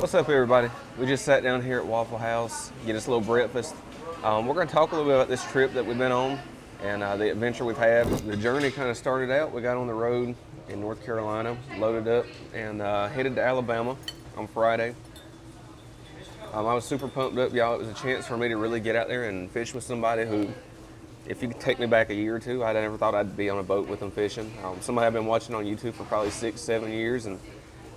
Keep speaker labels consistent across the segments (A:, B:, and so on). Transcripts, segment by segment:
A: What's up, everybody? We just sat down here at Waffle House, get us a little breakfast. We're going to talk a little bit about this trip that we've been on and the adventure we've had. The journey kind of started out. We got on the road in North Carolina, loaded up, and headed to Alabama on Friday. I was super pumped up, y'all. It was a chance for me to really get out there and fish with somebody who, if you could take me back a year or two, I never thought I'd be on a boat with them fishing. Somebody I've been watching on YouTube for probably 6-7 years, and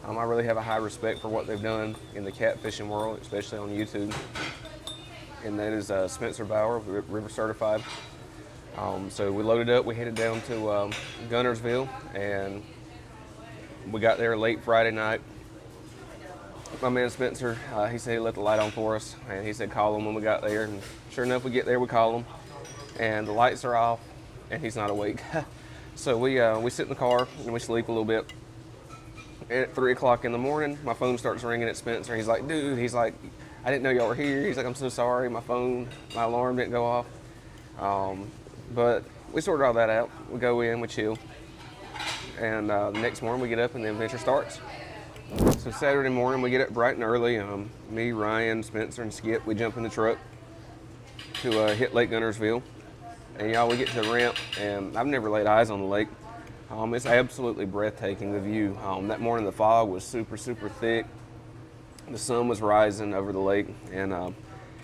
A: I really have a high respect for what they've done in the catfishing world, especially on YouTube. And that is Spencer Bauer, River Certified. So we loaded up, we headed down to Guntersville, and we got there late Friday night. My man Spencer, he said he left the light on for us, and he said call him when we got there. And sure enough, we get there, we call him, and the lights are off, and he's not awake. So we sit in the car and we sleep a little bit. And at 3 o'clock in the morning, my phone starts ringing at Spencer. He's like, dude, he's like, I didn't know y'all were here. He's like, I'm so sorry, my alarm didn't go off. But we sorted all that out. We go in, we chill. And the next morning we get up and the adventure starts. So Saturday morning we get up bright and early. Me, Ryan, Spencer, and Skip, we jump in the truck to hit Lake Guntersville. And y'all, we get to the ramp, and I've never laid eyes on the lake. It's absolutely breathtaking, the view. That morning the fog was super, super thick. The sun was rising over the lake, and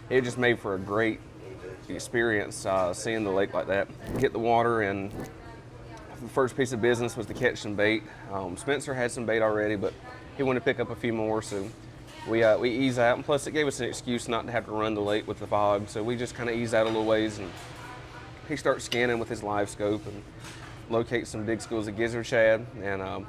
A: it just made for a great experience seeing the lake like that. Hit the water, and the first piece of business was to catch some bait. Spencer had some bait already, but he wanted to pick up a few more, so we eased out, and plus it gave us an excuse not to have to run the lake with the fog, so we just kind of eased out a little ways, and he starts scanning with his live scope and locate some big schools of gizzard shad. And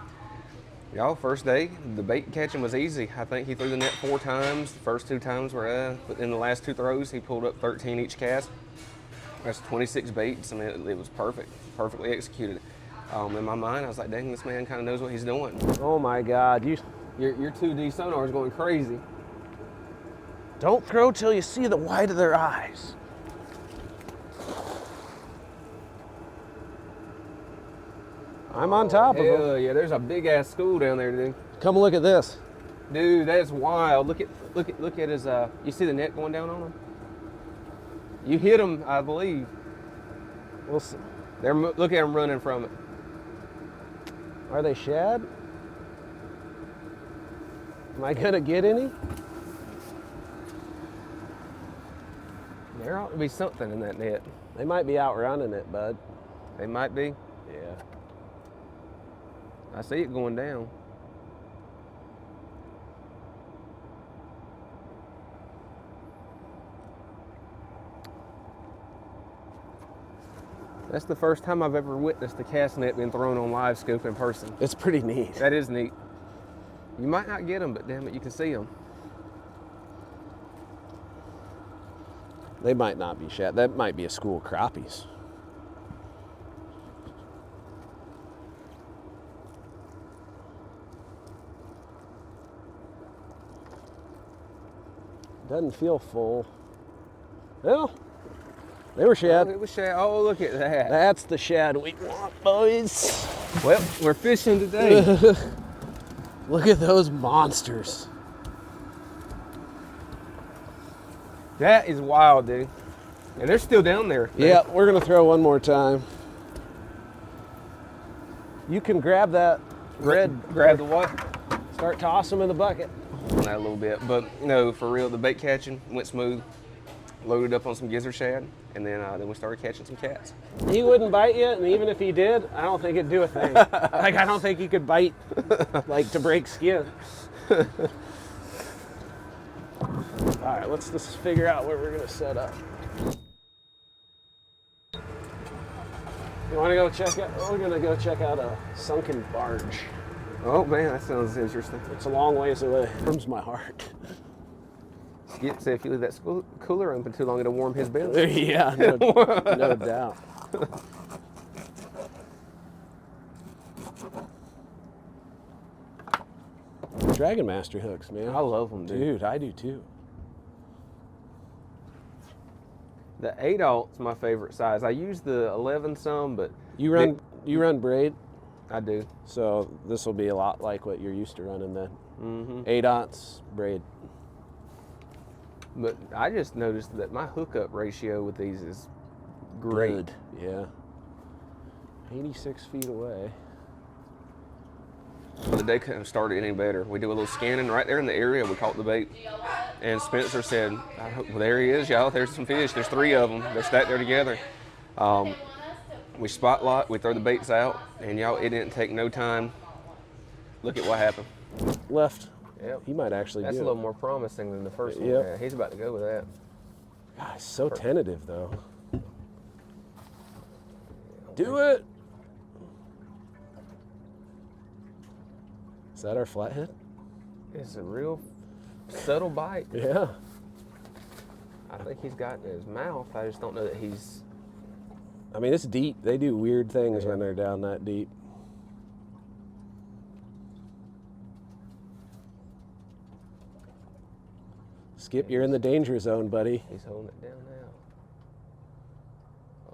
A: y'all, first day, the bait catching was easy. I think he threw the net 4 times. The first 2 times were, but in the last 2 throws, he pulled up 13 each cast. That's 26 baits. I mean, it was perfect, perfectly executed. In my mind, I was like, dang, this man kind of knows what he's doing.
B: Oh my God,
A: your 2D sonar is going crazy.
B: Don't throw till you see the white of their eyes. I'm on top of them.
A: Hell yeah, there's a big ass school down there, dude.
B: Come look at this.
A: Dude, that's wild. Look at his, you see the net going down on him? You hit him, I believe.
B: We'll see.
A: Look at him running from it.
B: Are they shad? Am I gonna get any?
A: There ought to be something in that net.
B: They might be outrunning it, bud.
A: They might be.
B: Yeah.
A: I see it going down. That's the first time I've ever witnessed a cast net being thrown on live scope in person.
B: It's pretty neat.
A: That is neat. You might not get them, but damn it, you can see them.
B: They might not be shad. That might be a school of crappies. Doesn't feel full. Well, they were shad.
A: Oh, it was shad. Oh, look at that.
B: That's the shad we want, boys.
A: Well, we're fishing today.
B: Look at those monsters.
A: That is wild, dude. And they're still down there.
B: Yeah, we're gonna throw one more time. You can grab that red.
A: Grab the what?
B: Start tossing them in the bucket.
A: That a little bit, but for real, the bait catching went smooth. Loaded up on some gizzard shad, and then we started catching some cats.
B: He wouldn't bite you, and even if he did, I don't think it'd do a thing. Like, I don't think he could bite, like, to break skin. All right, let's just figure out where we're gonna set up. You wanna go check out? We're gonna go check out a sunken barge.
A: Oh man, that sounds interesting.
B: It's a long ways away. It warms my heart.
A: Skip said if you leave that cooler open too long, it'll warm his belly.
B: Yeah, no doubt. Dragon Master hooks, man.
A: I love them, dude.
B: Dude, I do too.
A: The 8/0's my favorite size. I use the 11 some, but
B: You run braid,
A: I do.
B: so this will be a lot like what you're used to running then.
A: Mm-hmm.
B: 8/0 braid.
A: But I just noticed that my hookup ratio with these is great.
B: Good. Yeah. 86 feet away.
A: Well, the day couldn't have started any better. We do a little scanning right there in the area. We caught the bait. And Spencer said, well, there he is, y'all. There's some fish. There's 3 of them. They're stacked there together. We spotlight, we throw the baits out, and y'all, it didn't take no time. Look at what happened.
B: Left.
A: Yep.
B: He might actually
A: That's
B: do
A: a little
B: it.
A: more promising than the first one.
B: Yep.
A: Yeah, he's about to go with that.
B: God, he's so tentative, though. Do it! Is that our flathead?
A: It's a real subtle bite.
B: Yeah.
A: I think he's got it in his mouth. I just don't know that he's...
B: I mean, it's deep. They do weird things
A: Yeah.
B: when they're down that deep. Skip, you're in the danger zone, buddy.
A: He's holding it down now.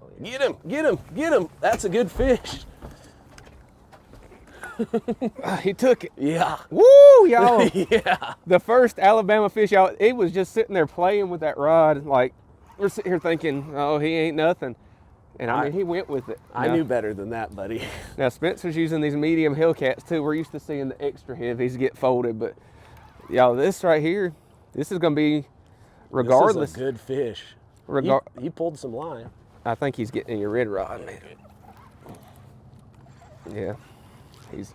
A: Oh, yeah.
B: Get him! Get him! Get him! That's a good fish.
A: He took it.
B: Yeah.
A: Woo, y'all.
B: Yeah.
A: The first Alabama fish, y'all, it was just sitting there playing with that rod. Like, we're sitting here thinking, oh, he ain't nothing. And I mean, he went with it.
B: I knew better than that, buddy.
A: Now, Spencer's using these medium Hellcats too. We're used to seeing the extra heavies get folded, but y'all, this right here, this is going to be, regardless.
B: This is a good fish. He pulled some line.
A: I think he's getting your red rod, man. Yeah. He's,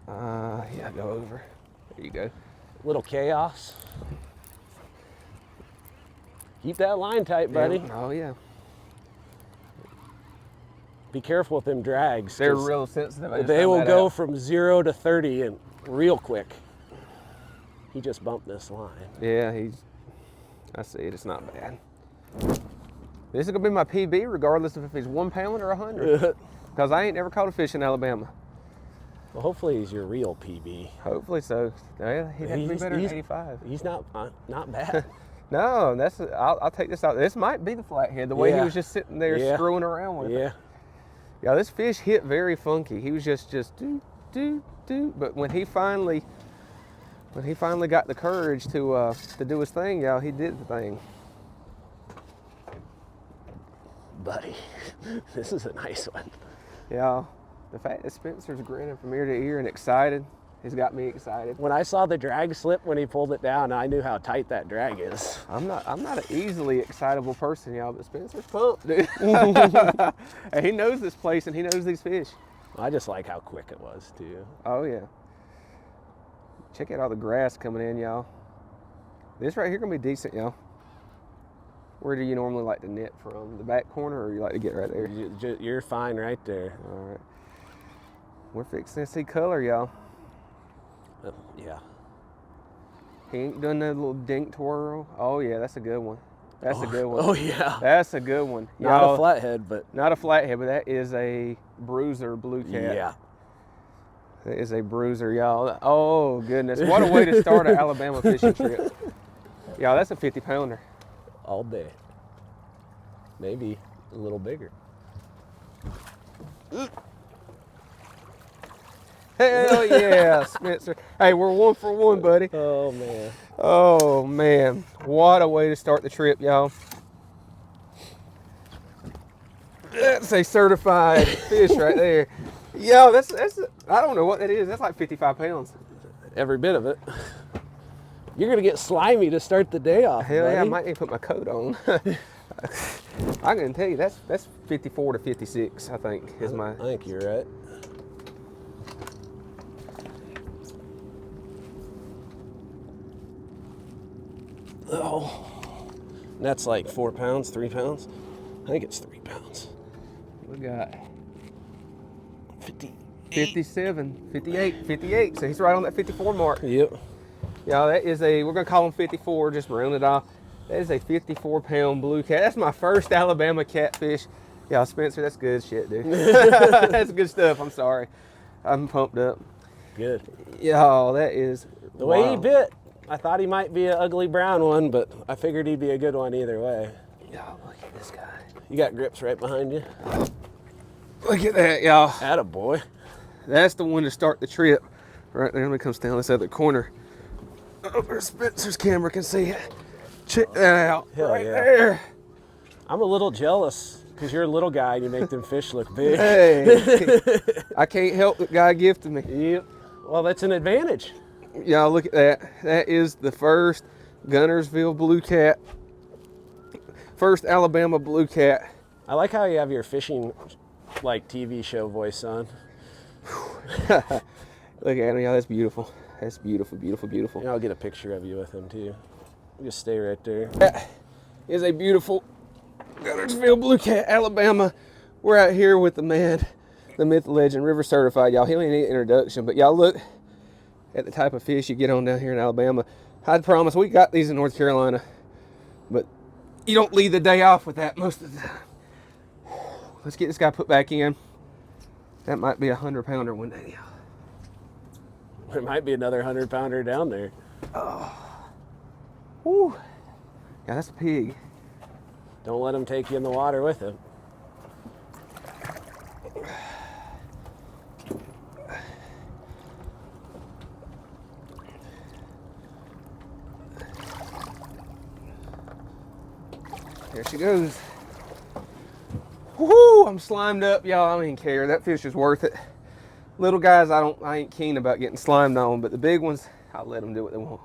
A: yeah, go over. There you go.
B: Little chaos. Keep that line tight, buddy.
A: Yeah. Oh, yeah.
B: Be careful with them drags.
A: They're
B: 'cause
A: real sensitive. I just
B: they
A: found
B: will
A: that
B: go
A: out.
B: from 0 to 30 and real quick. He just bumped this line.
A: Yeah, I see it. It's not bad. This is going to be my PB regardless of if he's 1 pound or 100. Because I ain't never caught a fish in Alabama.
B: Well, hopefully he's your real PB.
A: Hopefully so. Yeah, he'd have to be better than 85.
B: He's not bad.
A: No, I'll take this out. This might be the flathead, the way he
B: Yeah.
A: was just sitting there
B: Yeah.
A: screwing around with it.
B: Yeah.
A: Yeah, this fish hit very funky. He was just do. But when he finally got the courage to do his thing, y'all, he did the thing.
B: Buddy, this is a nice one.
A: Yeah, the fact that Spencer's grinning from ear to ear and excited has got me excited.
B: When I saw the drag slip when he pulled it down, I knew how tight that drag is.
A: I'm not an easily excitable person, y'all, but Spencer's pumped, dude. And he knows this place and he knows these fish.
B: I just like how quick it was too.
A: Oh yeah. Check out all the grass coming in, y'all. This right here gonna be decent, y'all. Where do you normally like to net from? The back corner, or you like to get right there?
B: You're fine right there.
A: All right. We're fixing to see color, y'all.
B: Yeah.
A: He ain't done that little dink twirl. Oh yeah, that's a good one. That's a good one.
B: Oh yeah.
A: That's a good one.
B: Not
A: Y'all,
B: a flathead, but
A: not a flathead, but that is a bruiser blue cat.
B: yeah.
A: That is a bruiser, y'all. Oh goodness, what a way to start an Alabama fishing trip. Y'all, that's a 50-pounder.
B: All day. Maybe a little bigger.
A: Hell yeah, Spencer. Hey, we're 1 for 1, buddy.
B: Oh man.
A: Oh man, what a way to start the trip, y'all. That's a certified fish right there. Yo, that's I don't know what that is. That's like 55 pounds.
B: Every bit of it. You're gonna get slimy to start the day off.
A: Hell yeah, I
B: buddy.
A: might need to put my coat on. I can tell you that's 54 to 56, I think, is my.
B: I think you're right. Oh, that's like 4 pounds, 3 pounds. I think it's 3 pounds.
A: We got
B: 50.
A: 57, 58, 58. So he's right on that 54 mark.
B: Yep.
A: Y'all, that is we're gonna call him 54, just round it off. That is a 54-pound blue cat. That's my first Alabama catfish. Y'all, Spencer, that's good shit, dude. That's good stuff. I'm sorry. I'm pumped up.
B: Good.
A: Y'all, that is
B: The way he
A: wild.
B: bit, I thought he might be an ugly brown one, but I figured he'd be a good one either way.
A: Y'all, look at this guy.
B: You got grips right behind you.
A: Look at that, y'all.
B: Attaboy.
A: That's the one to start the trip. Right there, let me come down this other corner. Oh, there's Spencer's camera can see it. Check that out.
B: Hell
A: right
B: yeah.
A: there.
B: I'm a little jealous because you're a little guy and you make them fish look big.
A: Hey, I can't help that God gifted me.
B: Yep. Well, that's an advantage.
A: Y'all look at that. That is the first Gunnersville blue cat. First Alabama blue cat.
B: I like how you have your fishing like TV show voice on.
A: Look at him, y'all. That's beautiful. That's beautiful, beautiful, beautiful.
B: And I'll get a picture of you with him too. Just stay right there.
A: That is a beautiful Gunnersville blue cat, Alabama. We're out here with the man, the myth, legend, river certified. Y'all, he don't need an introduction, but y'all look at the type of fish you get on down here in Alabama. I'd promise we got these in North Carolina, but you don't leave the day off with that most of the time. Let's get this guy put back in. That might be a 100-pounder one day.
B: There might be another 100-pounder down there.
A: Woo. Yeah, that's a pig.
B: Don't let him take you in the water with him.
A: There she goes. Woohoo! I'm slimed up, y'all. I don't even care. That fish is worth it. Little guys, I ain't keen about getting slimed on, but the big ones, I'll let them do what they want.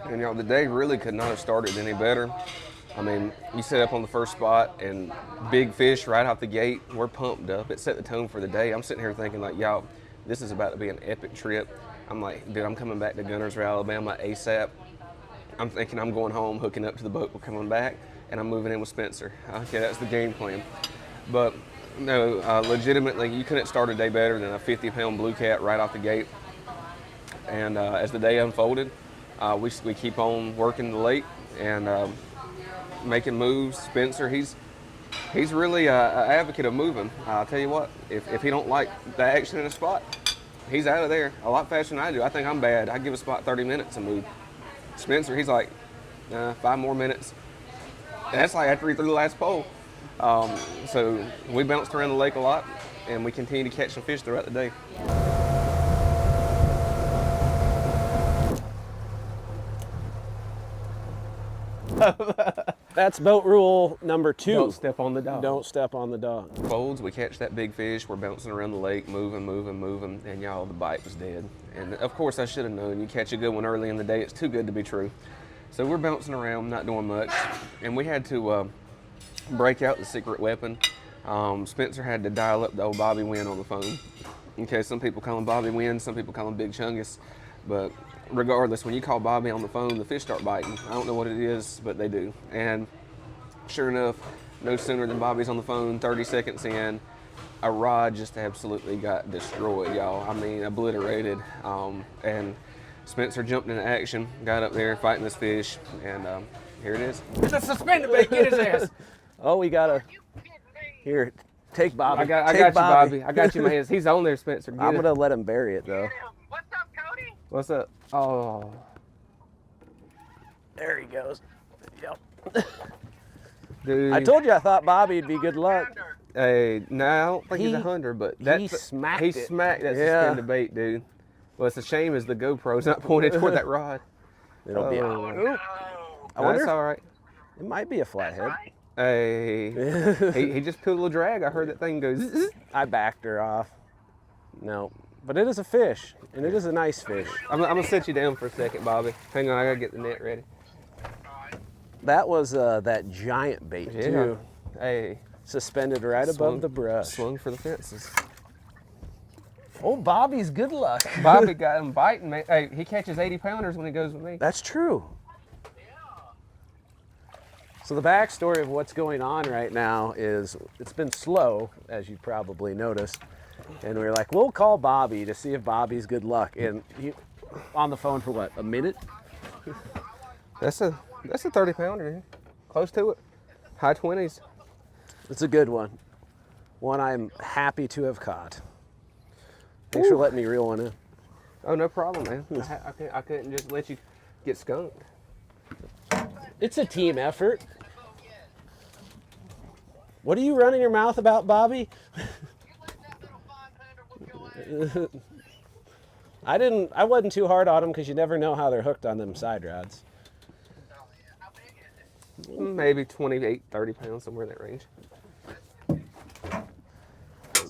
A: And y'all, the day really could not have started any better. I mean, you set up on the first spot and big fish right out the gate. We're pumped up. It set the tone for the day. I'm sitting here thinking like, y'all, this is about to be an epic trip. I'm like, dude, I'm coming back to Gunnersville, Alabama ASAP. I'm thinking I'm going home, hooking up to the boat, we're coming back, and I'm moving in with Spencer. Okay, that's the game plan. But no, legitimately, you couldn't start a day better than a 50-pound blue cat right off the gate. And as the day unfolded, we keep on working the lake and making moves. Spencer, he's really an advocate of moving. I'll tell you what, if he don't like the action in a spot, he's out of there a lot faster than I do. I think I'm bad. I give a spot 30 minutes and move. Spencer, he's like, 5 more minutes. And that's like after he threw the last pole. So we bounced around the lake a lot, and we continue to catch some fish throughout the day.
B: That's boat rule number 2.
A: Don't step on the dog.
B: Don't step on the dog.
A: Folds, we catch that big fish, we're bouncing around the lake, moving, and y'all, the bite was dead. And of course I should have known, you catch a good one early in the day, it's too good to be true. So we're bouncing around, not doing much, and we had to break out the secret weapon. Spencer had to dial up the old Bobby Win on the phone. Okay, some people call him Bobby Win, some people call him Big Chungus, but regardless, when you call Bobby on the phone, the fish start biting. I don't know what it is, but they do. And sure enough, no sooner than Bobby's on the phone, 30 seconds in, a rod just absolutely got destroyed, y'all. I mean, obliterated. And Spencer jumped into action, got up there fighting this fish, and here it is. It's a suspended bait, get his ass.
B: Oh, we got to, here, take Bobby.
A: I got you, Bobby. I got you, man. He's on there, Spencer. Get
B: I'm
A: it.
B: going to let him bury it, though.
C: What's up, Cody?
A: What's up? Oh.
B: There he goes. Yep.
A: Dude.
B: I told you I thought Bobby'd be good luck.
A: Hey, no, I don't think he's 100, but
B: He smacked
A: he
B: it.
A: smacked that
B: Yeah.
A: suspended bait, dude. Well, it's a shame is the GoPro's not pointed toward that rod.
B: It'll be.
A: Oh.
B: Ooh, I wonder
A: That's
B: if
A: all right.
B: it might be a flathead.
A: Hey, he just pulled a little drag. I heard that thing go zzz.
B: I backed her off. No, but it is a fish, and it is a nice fish.
A: I'm gonna sit you down for a second, Bobby. Hang on, I gotta get the net ready.
B: That was that giant bait too,
A: Hey,
B: suspended right above the brush.
A: Swung for the fences.
B: Oh, Bobby's good luck.
A: Bobby got him biting me. Hey, he catches 80-pounders when he goes with me.
B: That's true. So the backstory of what's going on right now is it's been slow, as you probably noticed, and we were like, we'll call Bobby to see if Bobby's good luck. And he on the phone for what, a minute?
A: That's a 30-pounder, close to it, high 20s.
B: It's a good one. One I'm happy to have caught. Thanks for letting me reel one in.
A: Oh, no problem, man. I couldn't just let you get skunked.
B: It's a team effort. What are you running your mouth about, Bobby? I wasn't too hard on them because you never know how they're hooked on them side rods.
A: Maybe 28, 30 pounds, somewhere in that range.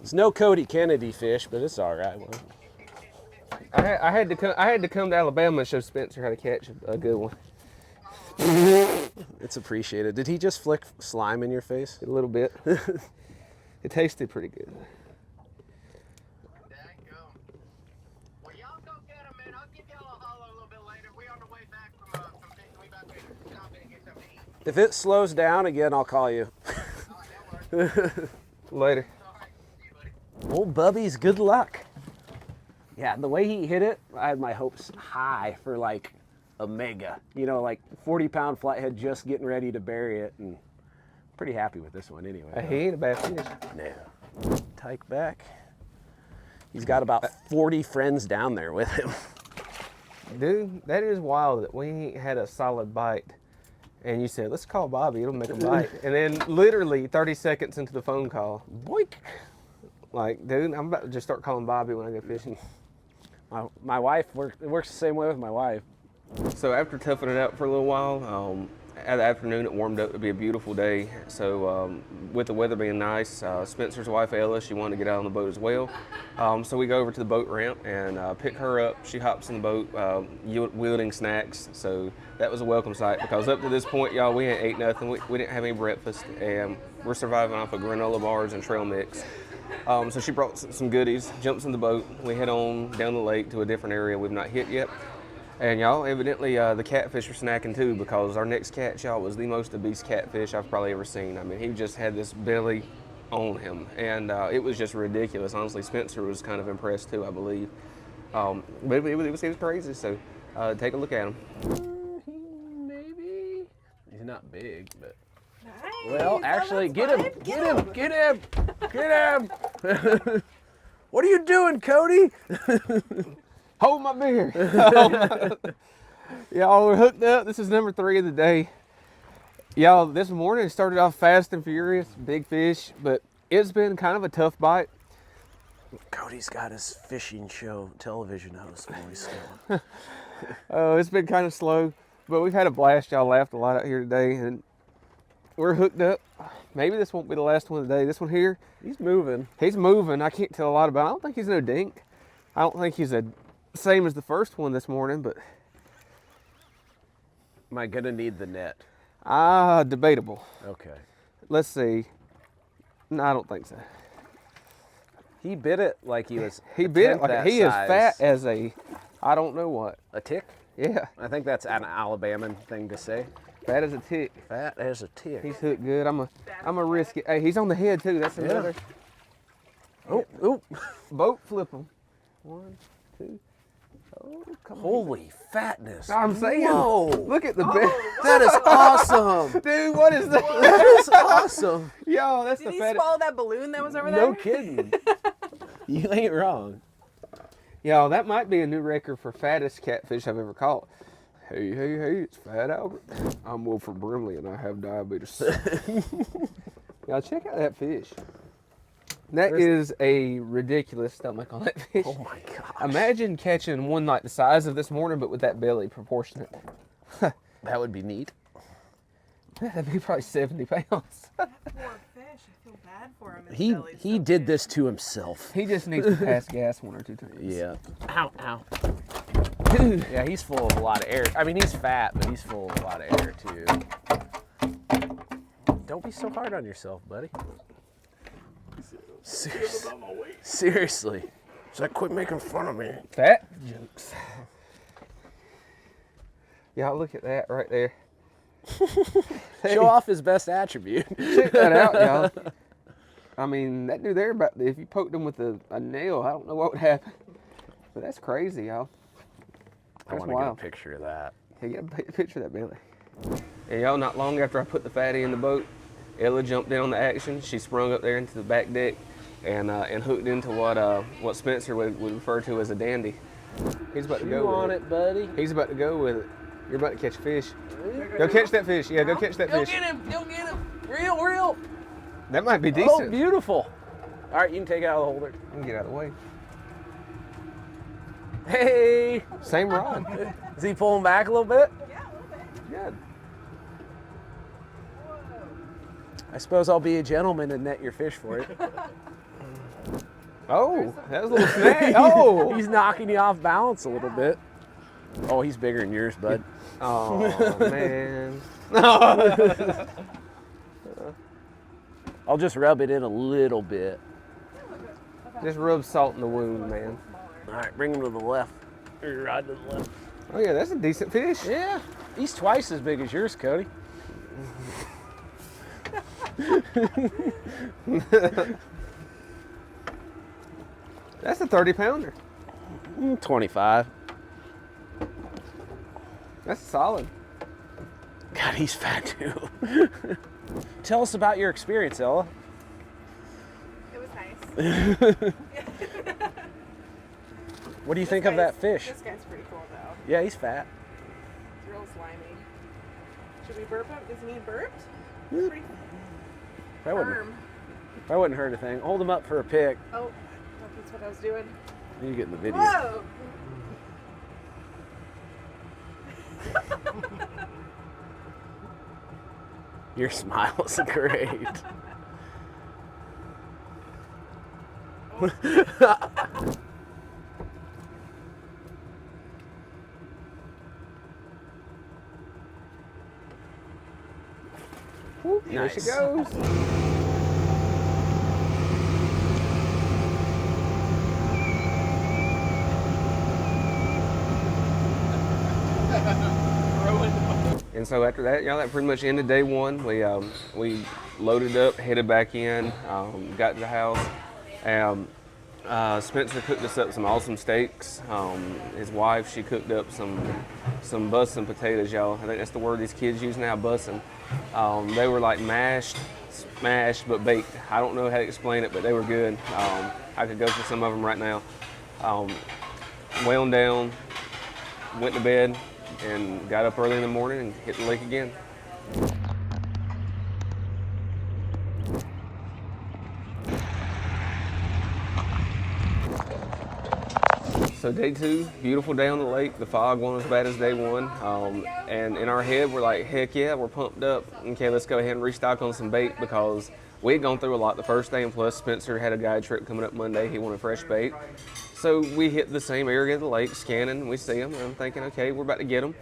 B: It's no Cody Kennedy fish, but it's all right. Well,
A: I had to come to Alabama and show Spencer how to catch a good one.
B: it's appreciated. Did he just flick slime in your face?
A: A little bit. It tasted pretty good.
C: Well, y'all go get him, man. I'll give y'all a holler a little bit later. We on the way back from fishing. We about to stop and get something to eat.
B: If it slows down again, I'll call you.
C: All right, that works.
A: Later.
C: All right, see you, buddy.
B: Old Bubby's good luck. Yeah, the way he hit it, I had my hopes high for like a mega. You know, like 40-pound flathead just getting ready to bury it, and pretty happy with this one anyway.
A: He ain't a bad fish.
B: Yeah. Tyke back. He's got about 40 friends down there with him.
A: Dude, that is wild that we ain't had a solid bite. And you said, let's call Bobby, it'll make a bite. And then literally 30 seconds into the phone call, boink. Like, dude, I'm about to just start calling Bobby when I go fishing.
B: My wife, it works the same way with my wife.
A: So after toughing it out for a little while, at the afternoon it warmed up to be a beautiful day. So with the weather being nice, Spencer's wife Ella, she wanted to get out on the boat as well. So we go over to the boat ramp and pick her up. She hops in the boat, wielding snacks. So that was a welcome sight because up to this point, y'all, we ain't ate nothing. We didn't have any breakfast, and we're surviving off of granola bars and trail mix. So she brought some goodies, jumps in the boat. We head on down the lake to a different area we've not hit yet. And y'all, evidently the catfish are snacking too, because our next catch, y'all, was the most obese catfish I've probably ever seen. I mean, he just had this belly on him, and it was just ridiculous. Honestly, Spencer was kind of impressed too, I believe. But it was crazy, so take a look at him.
B: Maybe. He's not big, but...
D: Nice.
B: Well, actually, get him! What are you doing, Cody?
A: Hold my beer. Y'all, we're hooked up. This is number 3 of the day. Y'all, this morning it started off fast and furious, big fish, but it's been kind of a tough bite.
B: Cody's got his fishing show television host voice going.
A: It's been kind of slow, but we've had a blast. Y'all laughed a lot out here today, and we're hooked up. Maybe this won't be the last one of the day. This one here,
B: He's moving.
A: he's moving. I can't tell a lot about it. I don't think he's no dink. I don't think he's the same as the first one this morning, but
B: Am I gonna need the net?
A: debatable.
B: Okay.
A: Let's see. No, I don't think so.
B: He bit it like he was.
A: He
B: a
A: bit it
B: tenth
A: like
B: that
A: he is
B: size.
A: fat as I don't know what.
B: A tick?
A: Yeah,
B: I think that's an Alabama thing to say.
A: fat as a tick.
B: Fat as a tick.
A: He's hooked good. I'm a risk it. Hey, he's on the head too. That's another.
B: Oh,
A: Boat flip him. 1, 2. Oh, come on.
B: holy fatness!
A: I'm saying.
B: Whoa.
A: Look at the bed.
B: That is awesome.
A: Dude, what is that?
B: That is awesome.
A: Yo, that's
D: Did
A: the
D: he
A: fattest.
D: swallow that balloon that was over there?
B: No kidding. You ain't wrong.
A: Yo, that might be a new record for fattest catfish I've ever caught. Hey, it's Fat Albert. I'm Wilford Brimley and I have diabetes. Y'all check out that fish. That is a ridiculous stomach on that fish.
B: Oh my gosh.
A: Imagine catching one like the size of this morning, but with that belly proportionate.
B: That would be neat.
A: That'd be probably 70 pounds.
D: That poor fish. I feel bad for him. His
B: He
D: belly's
B: he
D: so
B: did
D: big.
B: this to himself.
A: He just needs to pass gas 1 or 2 times.
B: Yeah.
A: Ow, ow.
B: Dude. Yeah, he's full of a lot of air. I mean, he's fat, but he's full of a lot of air too. Don't be so hard on yourself, buddy. Seriously. So quit making fun of me.
A: Fat jokes. Y'all look at that right there.
B: Show off his best attribute.
A: Check that out, y'all. I mean, that dude there, about if you poked him with a nail, I don't know what would happen. But that's crazy, y'all.
B: I want to get a picture of that.
A: Hey, get a picture of that belly. And y'all, not long after I put the fatty in the boat, Ella jumped in on the action. She sprung up there into the back deck and hooked into what Spencer would refer to as a dandy. He's about to go
B: on
A: with
B: it, buddy.
A: He's about to go with it. You're about to catch a fish. Go catch that fish. Yeah, go catch that
B: Go
A: fish.
B: get him. Go get him. Real.
A: That might be
B: Oh,
A: decent.
B: beautiful. All right, you can take it out of the holder.
A: I can get out of the way.
B: Hey!
A: Same rod.
B: Is he pulling back a little bit?
D: Yeah, a little bit.
A: Good.
B: I suppose I'll be a gentleman and net your fish for it.
A: Oh, that was a little snag. Oh!
B: He's knocking you off balance a little bit. Oh, he's bigger than yours, bud.
A: Oh, man.
B: I'll just rub it in a little bit.
A: Just rub salt in the wound, man.
B: All right, bring him to the left. Right to the left.
A: Oh, yeah, that's a decent fish.
B: Yeah, he's twice as big as yours, Cody.
A: That's a 30-pounder.
B: 25.
A: That's solid.
B: God, he's fat too. Tell us about your experience, Ella.
D: It was nice.
B: What do you think of that fish?
D: This guy's pretty cool though.
B: Yeah, he's fat.
D: He's real slimy. Should we burp him? Does he need burped? He's pretty
B: That wouldn't,
D: firm.
B: that wouldn't hurt a thing. Hold him up for a pic.
D: Oh, that's what I was doing.
B: You get in the video.
D: Whoa!
B: Your smile is great.
A: There she
B: Nice.
A: goes. And so after that, y'all, that pretty much ended day one. We loaded up, headed back in, got to the house. Spencer cooked us up some awesome steaks. His wife, she cooked up some bussin' potatoes, y'all. I think that's the word these kids use now, bussin'. They were like mashed, smashed, but baked. I don't know how to explain it, but they were good. I could go for some of them right now. Wound down, went to bed, and got up early in the morning and hit the lake again. So day two, beautiful day on the lake. The fog wasn't as bad as day one. And in our head, we're like, heck yeah, we're pumped up. Okay, let's go ahead and restock on some bait because we had gone through a lot the first day, and plus Spencer had a guide trip coming up Monday. He wanted fresh bait. So we hit the same area of the lake, scanning, we see them, and I'm thinking, okay, we're about to get them.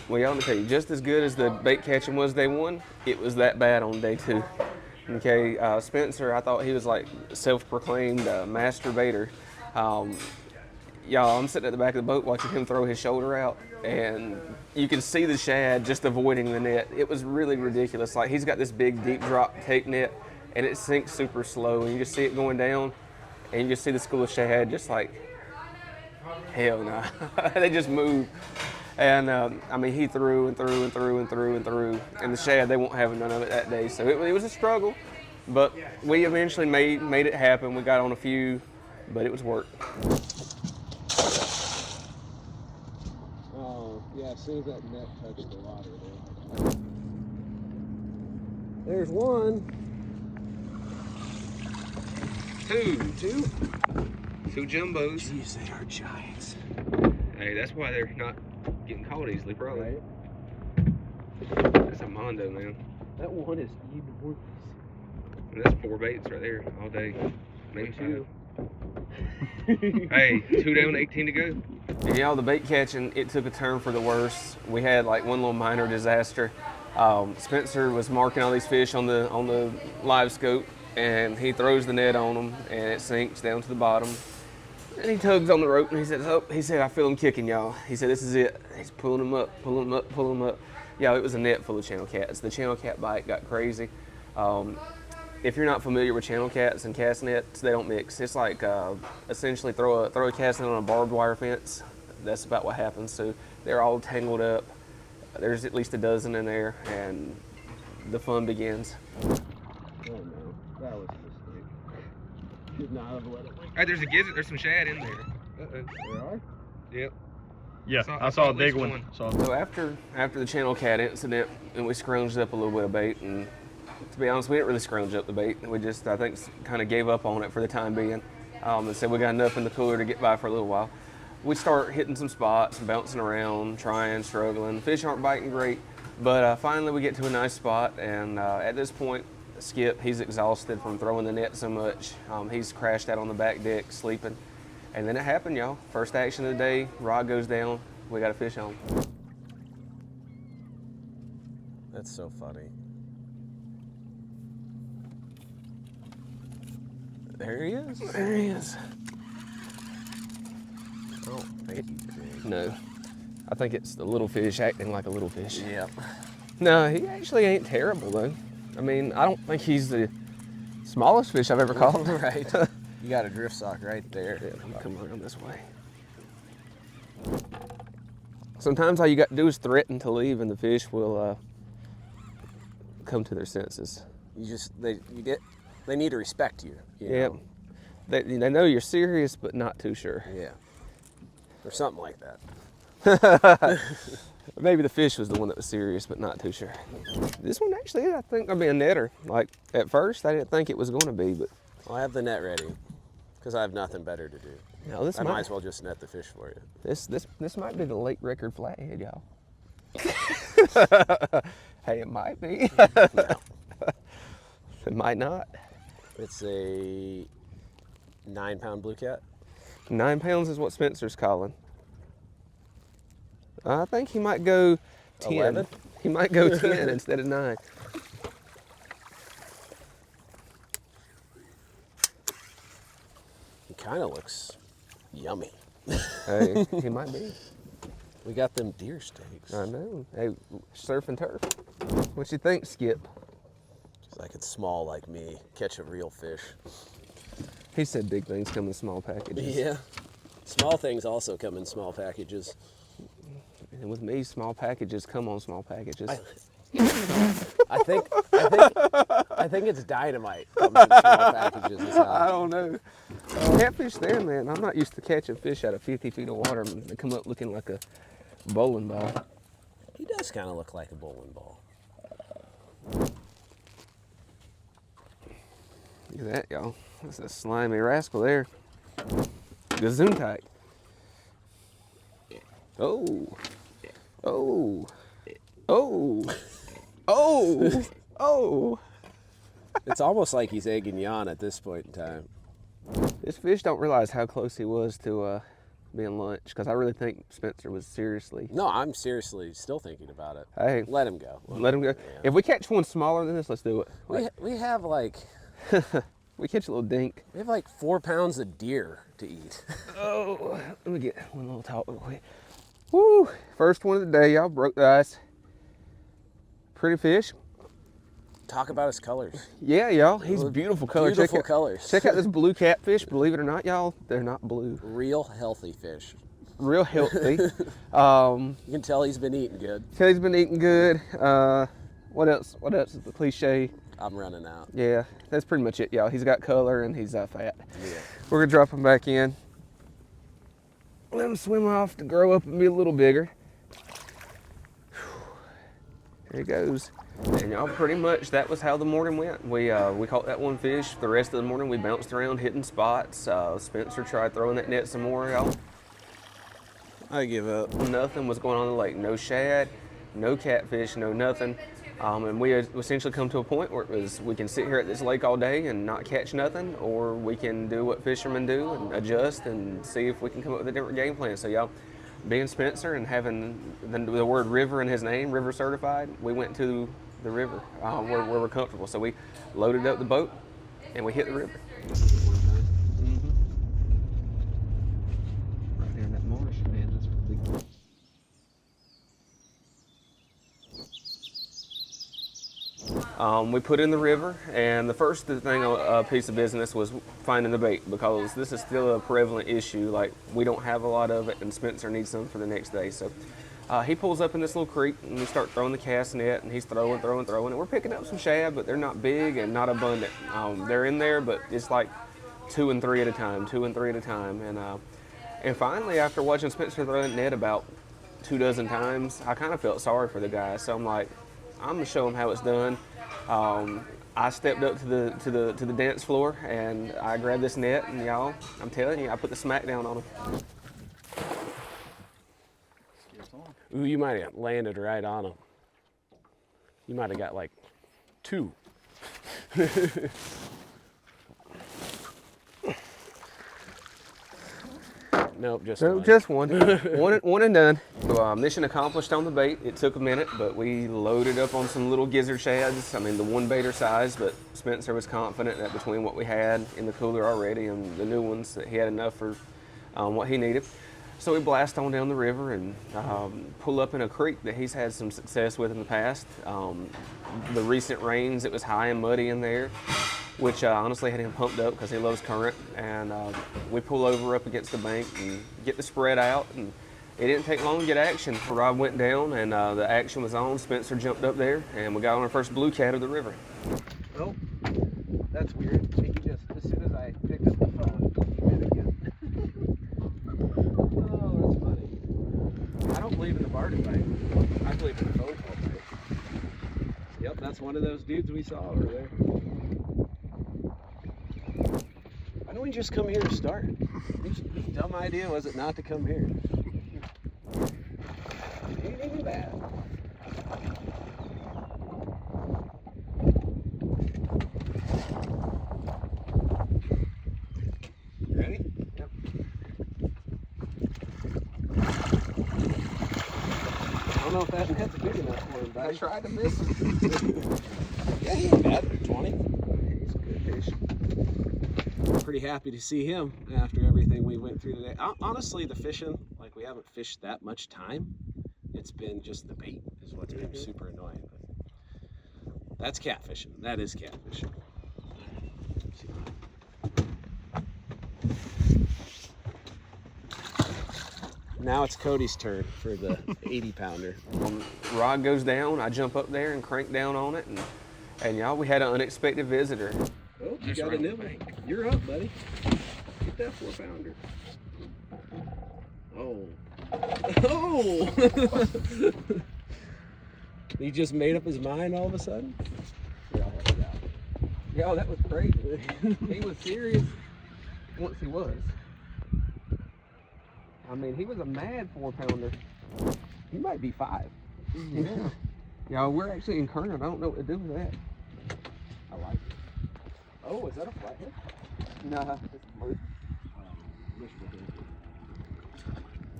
A: Well, y'all, let me tell you, just as good as the bait catching was day one, it was that bad on day two. Okay, Spencer, I thought he was like self-proclaimed master baiter. Y'all, I'm sitting at the back of the boat watching him throw his shoulder out, and you can see the shad just avoiding the net. It was really ridiculous. Like, he's got this big deep drop tape net, and it sinks super slow, and you just see it going down, and you just see the school of shad just like, hell no. They just move. And I mean, he threw and threw and threw and threw and threw, and the shad, they won't have none of it that day. So it was a struggle, but we eventually made it happen. We got on a few, but it was work.
B: Oh, yeah, as soon as that net touched the water there. There's one.
A: Two jumbos.
B: Jeez, they are giants.
A: Hey, that's why they're not getting caught easily, probably.
B: Right?
A: That's a mondo, man.
B: That one is enormous.
A: And that's 4 baits right there all day. Maybe 2. Hey, 2 down, 18 to go. And y'all, the bait catching, it took a turn for the worse. We had like one little minor disaster. Spencer was marking all these fish on the live scope, and he throws the net on them, and it sinks down to the bottom. And he tugs on the rope, and he says, "Oh," he said, "I feel them kicking, y'all." He said, "This is it." He's pulling them up, pulling them up, pulling them up. Y'all, it was a net full of channel cats. The channel cat bite got crazy. If you're not familiar with channel cats and cast nets, they don't mix. It's like essentially throw a cast net on a barbed wire fence. That's about what happens. So they're all tangled up. There's at least a dozen in there, and the fun begins.
B: Oh no, that was a mistake. Should not have let it.
A: Hey, there's a gizzard. There's some shad in there.
B: There are?
A: Yep.
E: Yeah,
A: So
E: I saw a
A: at
E: big
A: least
E: one.
A: So after the channel cat incident, and we scrounged up a little bit of bait, and to be honest, we didn't really scrounge up the bait. We just, I think, kind of gave up on it for the time being, and said we got enough in the cooler to get by for a little while. we start hitting some spots, bouncing around, trying, struggling. Fish aren't biting great, but finally we get to a nice spot, and at this point, Skip, he's exhausted from throwing the net so much. He's crashed out on the back deck, sleeping. And then it happened, y'all. First action of the day, rod goes down, we got a fish on.
B: That's so funny. There he is.
A: There he is.
B: Oh, thank you, Jake.
A: No, I think it's the little fish acting like a little fish.
B: Yep.
A: No, he actually ain't terrible though. I mean, I don't think he's the smallest fish I've ever caught.
B: Right. You got a drift sock right there.
A: Yeah, I'm coming around this way. Sometimes all you got to do is threaten to leave, and the fish will come to their senses.
B: They need to respect you.
A: Yeah,
B: know?
A: they know you're serious, but not too sure.
B: Yeah. Or something like that.
A: Maybe the fish was the one that was serious, but not too sure. This one actually, I think, gonna be a netter. Like at first, I didn't think it was going to be, but
B: I'll have the net ready because I have nothing better to do.
A: no, this
B: I
A: might
B: might as well just net the fish for you.
A: this might be the late record flathead, y'all. Hey, it might be.
B: No.
A: It might not.
B: It's a 9-pound blue cat.
A: 9 pounds is what Spencer's calling. I think he might go 10.
B: 11?
A: He might go 10 instead of 9.
B: He kind of looks yummy.
A: Hey, he might be.
B: We got them deer steaks.
A: I know. Hey, surf and turf. What you think, Skip?
B: It's like it's small like me. Catch a real fish.
A: He said big things come in small packages.
B: Yeah. Small things also come in small packages.
A: And with me, small packages come on small packages.
B: I think it's dynamite comes in small packages. Is
A: I
B: how.
A: don't know. Catfish there, man. I'm not used to catching fish out of 50 feet of water and they come up looking like a bowling ball.
B: He does kind of look like a bowling ball.
A: Look at that, y'all. That's a slimy rascal there. Gesundheit. Oh. Oh. Oh. Oh. Oh.
B: It's almost like he's egging you on at this point in time.
A: This fish don't realize how close he was to being lunch, because I really think Spencer was seriously.
B: No, I'm seriously still thinking about it.
A: Hey,
B: Let him go.
A: let him go.
B: Yeah.
A: If we catch one smaller than this, let's do it.
B: We have like
A: We catch a little dink.
B: 4 pounds of deer to eat.
A: Oh, let me get one little talk real quick. Woo! First one of the day, y'all. Broke the ice. Pretty fish.
B: Talk about his colors.
A: Yeah, y'all. He's beautiful color.
B: Beautiful colors.
A: Check out this blue catfish. Believe it or not, y'all, they're not blue.
B: Real healthy fish.
A: Real healthy.
B: You can tell he's been eating good.
A: Kelly's been eating good. What else? What else is the cliche?
B: I'm running out.
A: Yeah, that's pretty much it, y'all. He's got color and he's fat.
B: Yeah.
A: We're gonna drop him back in. Let him swim off to grow up and be a little bigger. There he goes. And y'all, pretty much that was how the morning went. We caught that one fish. The rest of the morning we bounced around hitting spots. Spencer tried throwing that net some more, y'all.
B: I give up.
A: Nothing was going on in the lake. No shad, no catfish, no nothing. And we had essentially come to a point where it was, we can sit here at this lake all day and not catch nothing, or we can do what fishermen do and adjust and see if we can come up with a different game plan. So y'all, being Spencer and having the word river in his name, river certified, we went to the river where we're comfortable. So we loaded up the boat and we hit the river. Right there in that marsh, man, that's big. We put in the river, and the first piece of business was finding the bait, because this is still a prevalent issue. Like, we don't have a lot of it, and Spencer needs some for the next day. So he pulls up in this little creek, and we start throwing the cast net, and he's throwing, and we're picking up some shad, but they're not big and not abundant. They're in there, but it's like 2 and 3 at a time. And finally, after watching Spencer throw that net about 2 dozen times, I kind of felt sorry for the guy. So I'm like, I'm gonna show him how it's done. I stepped up to the dance floor and I grabbed this net, and y'all, I'm telling you, I put the smack down on him.
B: Ooh, you might have landed right on him. You might have got like 2. Nope, just
A: So
B: one.
A: just one. one and done. So, mission accomplished on the bait. It took a minute, but we loaded up on some little gizzard shads. I mean, the 1-baiter size, but Spencer was confident that between what we had in the cooler already and the new ones, that he had enough for what he needed. So we blast on down the river and pull up in a creek that he's had some success with in the past. The recent rains, it was high and muddy in there, which honestly had him pumped up because he loves current. And we pull over up against the bank and get the spread out. And it didn't take long to get action. Rob went down and the action was on. Spencer jumped up there and we got on our first blue cat of the river.
B: Oh, that's weird. He just, as soon as I picked up the phone, he did again. Oh, that's funny. I don't believe in the barter bite. I believe in the phone call bite. Yep, that's one of those dudes we saw over there. Why don't we just come here to start? Whose dumb idea was it not to come here? It ain't even bad. Ready? Yep. I don't know if that net's big enough for him, but
A: I tried to miss him.
B: yeah, he ain't bad. 20.
A: He's a good fish.
B: Pretty happy to see him after everything we went through today. Honestly, the fishing, like we haven't fished that much time. It's been just the bait is what's been super annoying. But that's catfishing. That is catfishing. Now it's Cody's turn for the 80-pounder.
A: Rod goes down, I jump up there and crank down on it, and y'all, we had an unexpected visitor.
B: Oh, you got a nibble. You're up, buddy. Get that 4-pounder. Oh. Oh! He just made up his mind all of a sudden? Yeah, I'll help you out.
A: Yo, that was crazy. He was serious once he was. I mean, he was a mad 4-pounder.
B: He might be 5.
A: Yeah. Y'all, we're actually in current. I don't know what to do with that.
B: I like it. Oh, is that a flathead?
A: Nah, it's blue.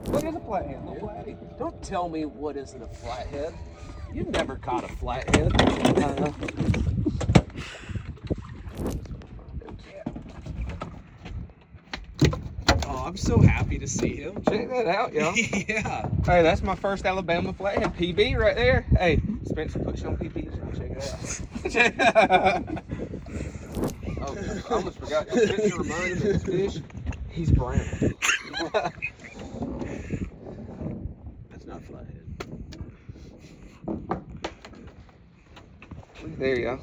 A: What is a flathead? No flatty.
B: Don't tell me what isn't a flathead. You've never caught a flathead. Oh, I'm so happy to see him.
A: Check that out, y'all.
B: Yeah.
A: Hey, that's my first Alabama flathead PB right there. Hey, Spencer puts you on PBs. Check it out. Oh, I almost forgot. Spencer reminded me of this fish. He's brown.
B: That's not flathead.
A: Look there, y'all.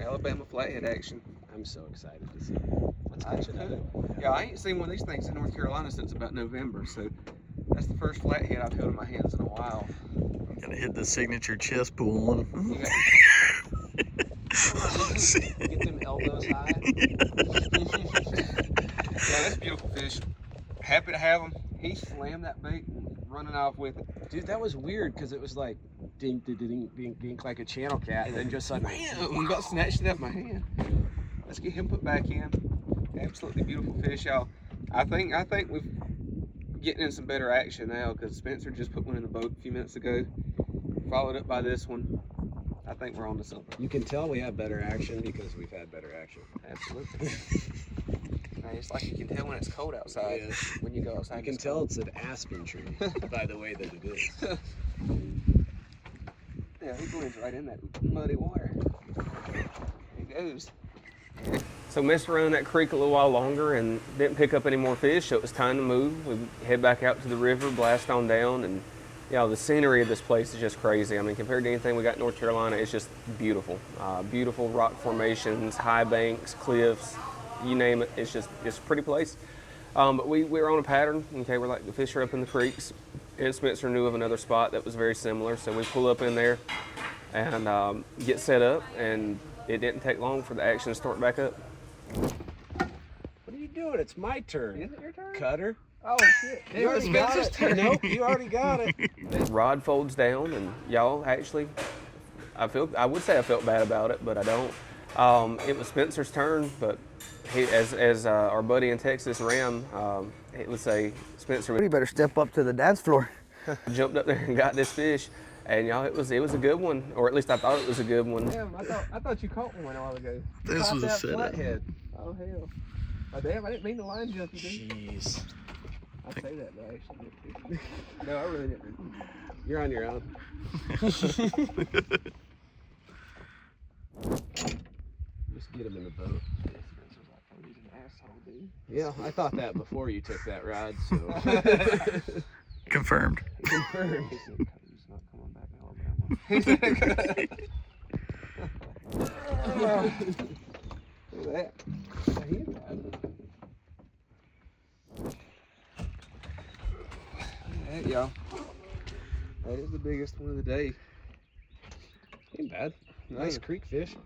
A: Alabama flathead action.
B: I'm so excited to see him. Let's catch it.
A: Yeah, I ain't seen one of these things in North Carolina since about November, so that's the first flathead I've held in my hands in a while.
E: Gotta hit the signature chest pull on him.
A: You got-
B: Get them elbows high.
A: Yeah, that's a beautiful fish. Happy to have him. He slammed that bait and running off with it.
B: Dude, that was weird because it was like ding, ding, ding, ding, ding, like a channel cat, and then just suddenly,
A: Bam! About snatched it out of my hand. Let's get him put back in. Absolutely beautiful fish, y'all. I think we're getting in some better action now because Spencer just put one in the boat a few minutes ago. Followed up by this one. I think we're on to something.
B: you can tell we have better action because we've had better action.
A: Absolutely. Man, it's like you can tell when it's cold outside.
B: Yeah.
A: When you go outside.
B: You can tell it's an aspen tree by the way that it is.
A: Yeah, he blends right in that muddy water. There he goes. So messed around that creek a little while longer and didn't pick up any more fish, so it was time to move. We head back out to the river, blast on down, and the scenery of this place is just crazy. I mean, compared to anything we got in North Carolina, it's just beautiful. Beautiful rock formations, high banks, cliffs, you name it. It's a pretty place. But we were on a pattern. Okay, we're like the fish are up in the creeks. And Spencer knew of another spot that was very similar, so we pull up in there and get set up, and it didn't take long for the action to start back up.
B: What are you doing? It's my turn.
A: Is it your turn?
B: Cutter. Oh shit! You already got it. Nope, you already got it.
A: Rod folds down, and y'all actually, I would say I felt bad about it, but I don't. It was Spencer's turn, but he, as our buddy in Texas, Ram, it would say Spencer
F: You better step up to the dance floor.
A: jumped up there and got this fish, and y'all, it was a good one, or at least I thought it was a good one.
B: Damn, I thought you caught one a while ago.
E: This
B: Caught
E: was a
B: that
E: setup.
B: flathead. Oh hell! Oh damn! I didn't mean to line jump you, dude.
E: Jeez.
B: I say that, but I actually did. No, I really didn't. You're on your own. Just get him in the boat. Yeah, I thought that before you took that rod, so.
E: Confirmed.
B: Confirmed. Look at that. He ain't bad. That, y'all. That is the biggest one of the day. Ain't bad. Nice creek fish.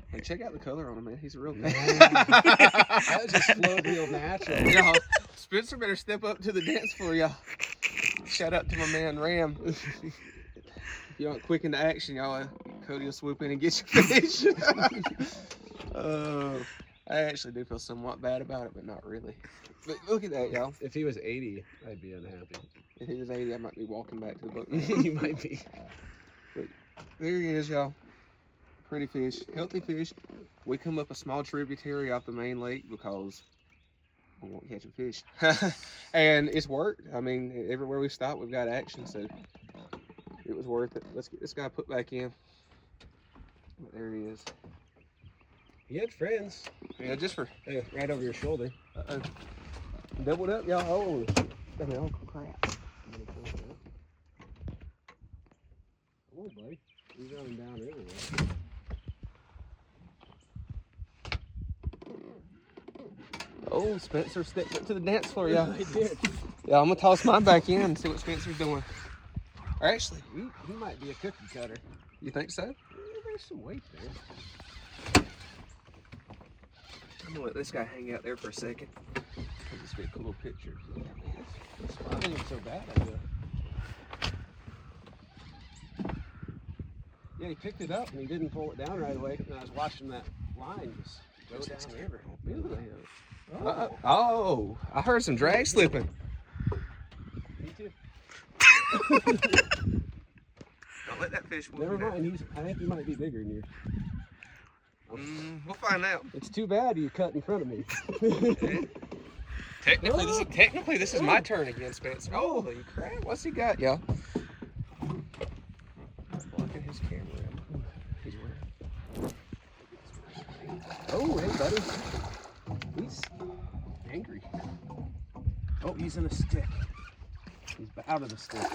B: Hey, check out the color on him, man. He's a real good. That just flowed real natural. Y'all, Spencer better step up to the dance floor, y'all. Shout out to my man Ram. If you aren't quick into action, y'all, Cody will swoop in and get your fish. I actually do feel somewhat bad about it, but not really. But look at that, y'all.
G: If he was 80, I'd be unhappy.
B: If he was 80, I might be walking back to the boat.
G: You might be.
B: But there he is, y'all. Pretty fish, healthy fish. We come up a small tributary off the main lake because we won't catch a fish. And it's worked. I mean, everywhere we stop, we've got action, so it was worth it. Let's get this guy put back in. But there he is.
G: He had friends.
B: Yeah, just for
G: Right over your shoulder.
B: doubled up, y'all. Oh, oh crap.
G: Come on, buddy. He's running down everywhere.
B: Oh, Spencer stepped up to the dance floor, y'all.
G: He did.
B: Yeah, I'm gonna toss mine back in and see what Spencer's doing. Or actually,
G: He might be a cookie cutter.
B: you think so?
G: Yeah, there's some weight there.
B: I'm gonna let this guy hang out there for a second. This be a cool picture.
G: This spot ain't so bad, I feel. Yeah, he picked it up and he didn't pull it down right away. And I was watching that line just go down the river.
B: Oh, I heard some drag slipping.
G: Me too.
B: Don't let that fish move.
G: Never mind. I think he might be bigger than you.
B: We'll find out.
G: It's too bad you cut in front of me.
B: Technically, this is my turn again, Spencer. Holy crap! What's he got, y'all? Blocking his camera. He's wearing.
G: Oh, hey, buddy. He's angry. Oh, he's in a stick. He's out of the stick.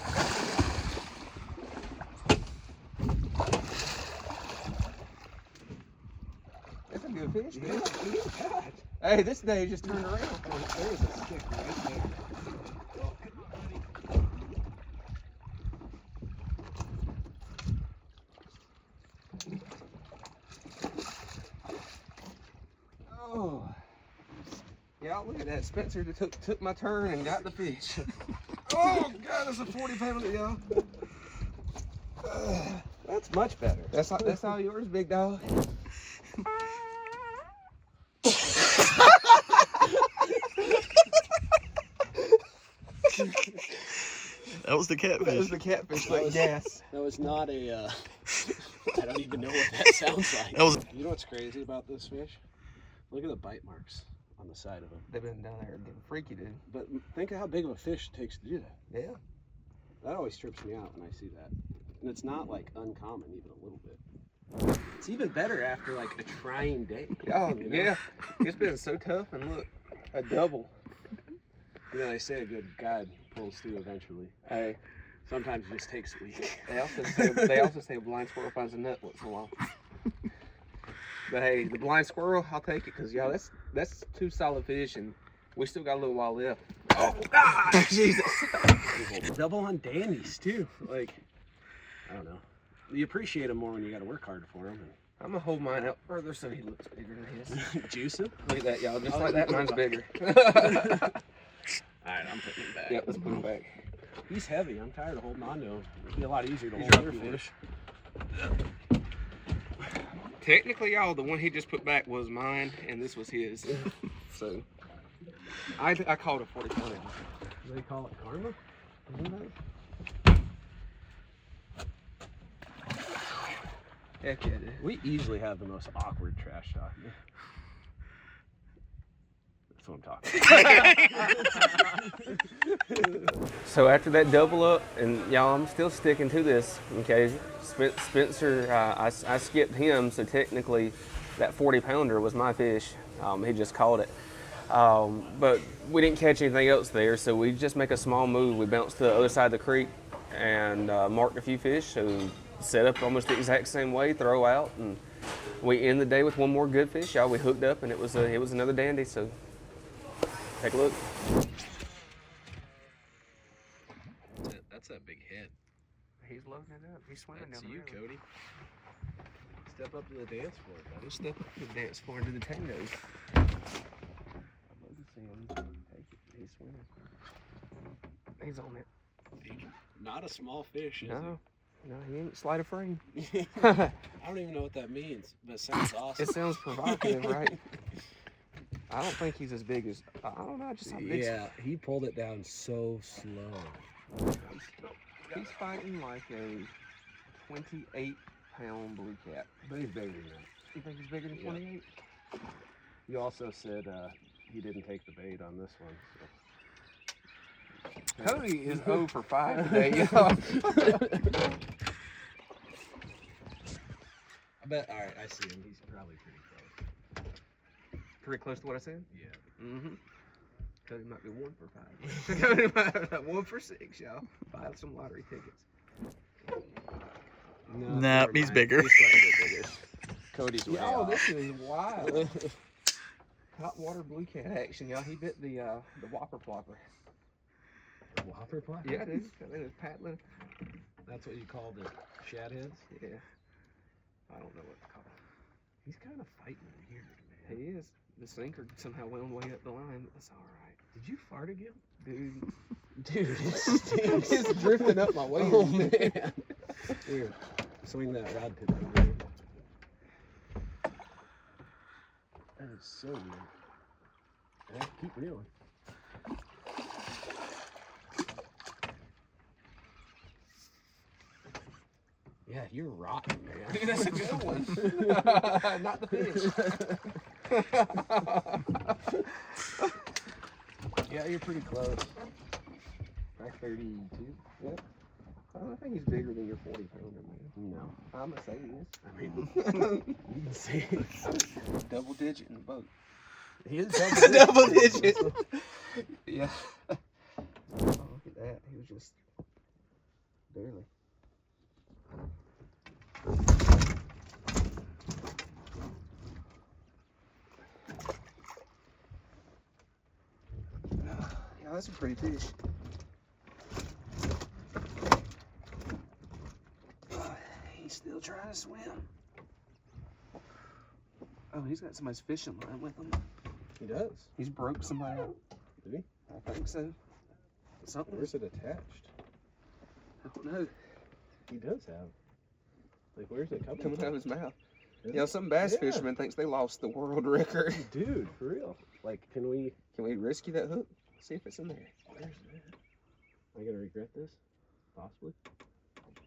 B: That's a good fish, man.
G: Yeah.
B: Hey, this day just turned around.
G: There's a stick right there.
B: Oh. Y'all, look at that. Spencer took my turn and got the fish. Oh, God, that's a 40-pounder, y'all.
G: That's much better.
B: That's all yours, big dog.
E: That was the
B: That was
E: catfish.
B: the catfish, like gas.
G: That was not a, I don't even know what that sounds like.
E: That was
G: You know what's crazy about this fish? Look at the bite marks on the side of him.
B: They've been down there getting freaky, dude.
G: But think of how big of a fish it takes to do that.
B: Yeah.
G: That always trips me out when I see that. And it's not like uncommon even a little bit. It's even better after like a trying day.
B: Oh,
G: you know?
B: yeah. It's been so tough, and look, a double.
G: You know, they say a good guide pulls through eventually.
B: Hey,
G: Sometimes it just takes a week.
B: they also say a blind squirrel finds a nut once in a while. But hey, the blind squirrel, I'll take it, because y'all, that's 2 solid fish, and we still got a little while left. Oh, God, Jesus.
G: Double on dandies too. Like, I don't know. You appreciate them more when you got to work hard for them.
B: I'm going to hold mine out further so he looks bigger than his.
G: Juice them.
B: Look at that, y'all. Just like that, mine's bigger.
G: right, I'm putting him back.
A: Yep, let's put him back.
G: He's heavy. I'm tired of holding on to him. It'd be a lot easier to
A: He's
G: hold
A: right
G: your
A: before
G: fish.
A: Technically, y'all, the one he just put back was mine, and this was his. So, I called a 40-pounder.
G: Do they call it karma?
A: Heck yeah, dude.
G: We easily have the most awkward trash talk. That's what I'm talking.
A: So after that double up, and y'all, I'm still sticking to this. Okay, Spencer, I skipped him, so technically, that 40-pounder was my fish. He just caught it, but we didn't catch anything else there. So we just make a small move. We bounced to the other side of the creek and marked a few fish. So set up almost the exact same way, throw out, and we end the day with one more good fish. Y'all, we hooked up, and it was another dandy. So take a look.
G: That's that big head.
A: He's loading it up. He's swimming
G: That's
A: down the
G: you,
A: river.
G: Cody. Step up to the dance floor, buddy.
A: Step up to the dance floor into the tangos. I'd love to see him take it. He's swimming. He's on it.
G: Not a small fish, is
A: No, he ain't sleight of frame.
G: he? I don't even know what that means, but it sounds awesome.
A: It sounds provocative, right? I don't think he's as big as, I don't know, just how big.
G: Yeah, he pulled it down so slow.
A: He's fighting like a 28-pound blue cat.
G: But he's bigger than that.
A: You think he's bigger than
G: Yeah.
A: 28?
G: You also said he didn't take the bait on this one. So.
A: Cody is 0 for 5 today, y'all.
G: I bet. All right, I see him. He's probably pretty close.
A: Pretty close to what I said?
G: Yeah.
A: Mm-hmm. Cody might be 1 for 5. Cody might be 1 for 6, y'all. Buy some lottery tickets.
G: No,
E: Nah,
G: never
E: he's
G: mind.
E: bigger.
G: He's quite a bit bigger. Cody's way
A: Y'all,
G: off.
A: this is wild. Hot water blue cat action, y'all. He bit the whopper plopper.
G: Whopper plop?
A: Yeah, dude. That is paddling.
G: That's what you call the shad heads?
A: Yeah. I don't know what to call it.
G: He's kind of fighting weird, man.
A: He is. The sinker somehow wound way up the line, but that's all right.
G: Did you fart again?
A: Dude.
G: Dude, it stinks.
A: It's drifting up my waist.
G: Oh, man. Here, swing that rod tip over here. That is so weird. Yeah, keep reeling. Yeah, you're rotten, man.
A: Dude, that's a good one. Not the fish.
G: Yeah, you're pretty close.
A: Like 32. Yep. I think he's bigger than your 40-pounder, man.
G: No.
A: I'm gonna say he is.
G: I mean, you can see it.
A: Double digit in the boat.
G: He is
A: Double digit. Yeah. Oh, look at that. He was just barely. Yeah, that's a pretty fish. He's still trying to swim. Oh, he's got somebody's fishing line with him.
G: He does.
A: He's broke somebody out.
G: Did he?
A: I think so. Something.
G: Where's it attached?
A: I don't know.
G: He does have. Like, where's it coming
A: Coming
G: from?
A: out of his mouth.
G: Is
A: You know,
G: it?
A: some bass
G: Yeah.
A: fisherman thinks they lost the world record.
G: Dude, for real. Like, can we?
A: Can we rescue that hook? See if it's in there.
G: Where's that? Am I gonna regret this? Possibly.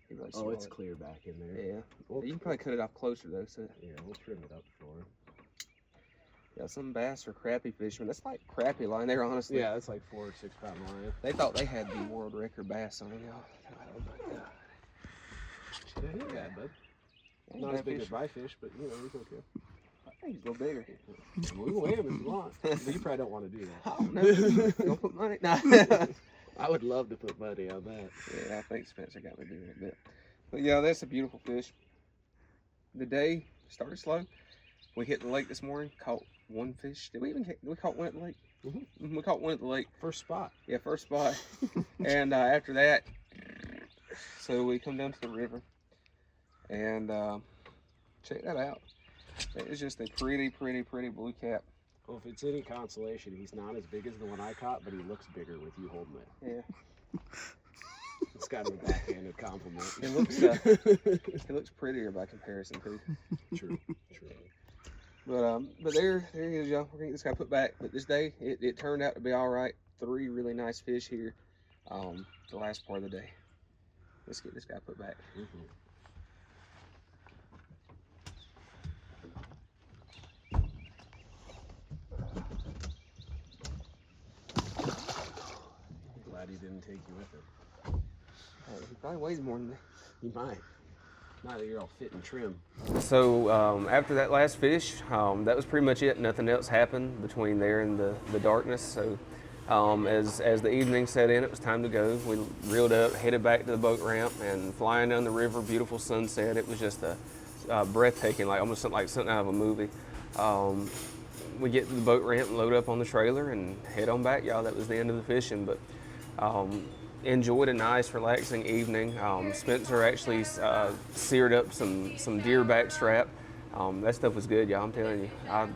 A: He really
G: Oh, it's
A: swallowed
G: clear back in there.
A: it. Yeah.
G: We'll,
A: You can probably cut it off closer though. So
G: yeah, we'll trim it up for him.
A: yeah, some bass or crappie fishermen. That's like crappie line there, honestly.
G: Yeah, it's like 4 or 6 pound line.
A: They thought they had the world record bass on y'all. Oh my god.
G: Yeah, he's bad, bud.
A: He's
G: Not
A: bad
G: as big
A: fish.
G: as my fish, but you know, he's okay.
A: I think he's a little bigger.
G: We can weigh him if you want. But you probably don't want to do
A: I
G: that.
A: don't know. Gonna put money? No.
G: I would love to put money on that.
A: Yeah, I think Spencer got me doing it a bit. But yeah, that's a beautiful fish. The day started slow. We hit the lake this morning, caught one fish. Did we caught one at the lake?
G: Mhm.
A: We caught one at the lake.
G: First spot.
A: Yeah, first spot. And after that, so we come down to the river and check that out. It is just a pretty, pretty, pretty blue cap.
B: Well, if it's any consolation, he's not as big as the one I caught, but he looks bigger with you holding it.
A: Yeah.
B: It's kind of a backhanded compliment.
A: It looks prettier by comparison too.
B: True.
A: But there he is, y'all. We're gonna get this guy put back. But this day, it turned out to be all right. 3 really nice fish here. The last part of the day. Let's get this guy put back.
B: Glad he didn't take you with him.
A: He probably weighs more than me.
B: He might. Now that you're all fit and trim.
A: So after that last fish, that was pretty much it. Nothing else happened between there and the darkness. So as the evening set in, it was time to go. We reeled up, headed back to the boat ramp, and flying down the river, beautiful sunset. It was just a breathtaking, like almost like something out of a movie. We get to the boat ramp, load up on the trailer, and head on back, y'all. That was the end of the fishing, but enjoyed a nice, relaxing evening. Spencer actually seared up some deer backstrap. That stuff was good, y'all. I'm telling you. I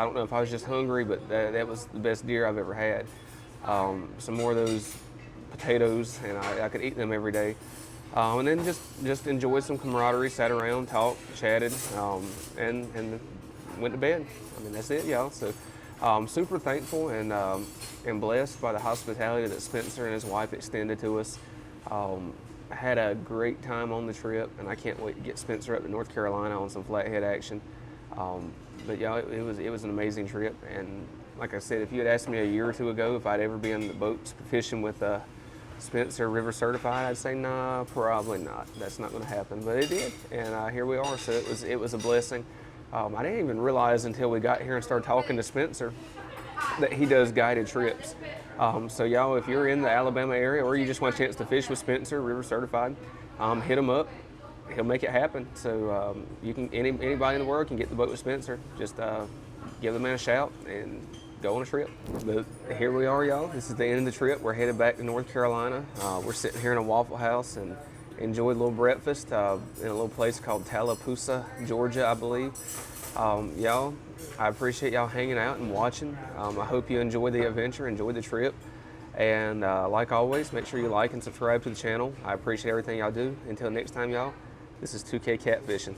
A: don't know if I was just hungry, but that was the best deer I've ever had. Some more of those potatoes, and I could eat them every day. And then just enjoyed some camaraderie, sat around, talked, chatted, and went to bed. I mean, that's it, y'all. So super thankful and blessed by the hospitality that Spencer and his wife extended to us. I had a great time on the trip, and I can't wait to get Spencer up to North Carolina on some flathead action. But yeah, it was an amazing trip, and like I said, if you had asked me a year or two ago if I'd ever be on the boats fishing with Spencer River Certified, I'd say nah, probably not. That's not going to happen, but it did, and here we are. So it was a blessing. I didn't even realize until we got here and started talking to Spencer that he does guided trips. So y'all, if you're in the Alabama area or you just want a chance to fish with Spencer River Certified, hit him up. He'll make it happen. So you can anybody in the world can get the boat with Spencer. Just give the man a shout and go on a trip. But here we are, y'all. This is the end of the trip. We're headed back to North Carolina. We're sitting here in a Waffle House and enjoyed a little breakfast in a little place called Tallapoosa, Georgia, I believe. Y'all, I appreciate y'all hanging out and watching. I hope you enjoyed the adventure, enjoyed the trip. And like always, make sure you like and subscribe to the channel. I appreciate everything y'all do. Until next time, y'all, this is 2K Catfishing.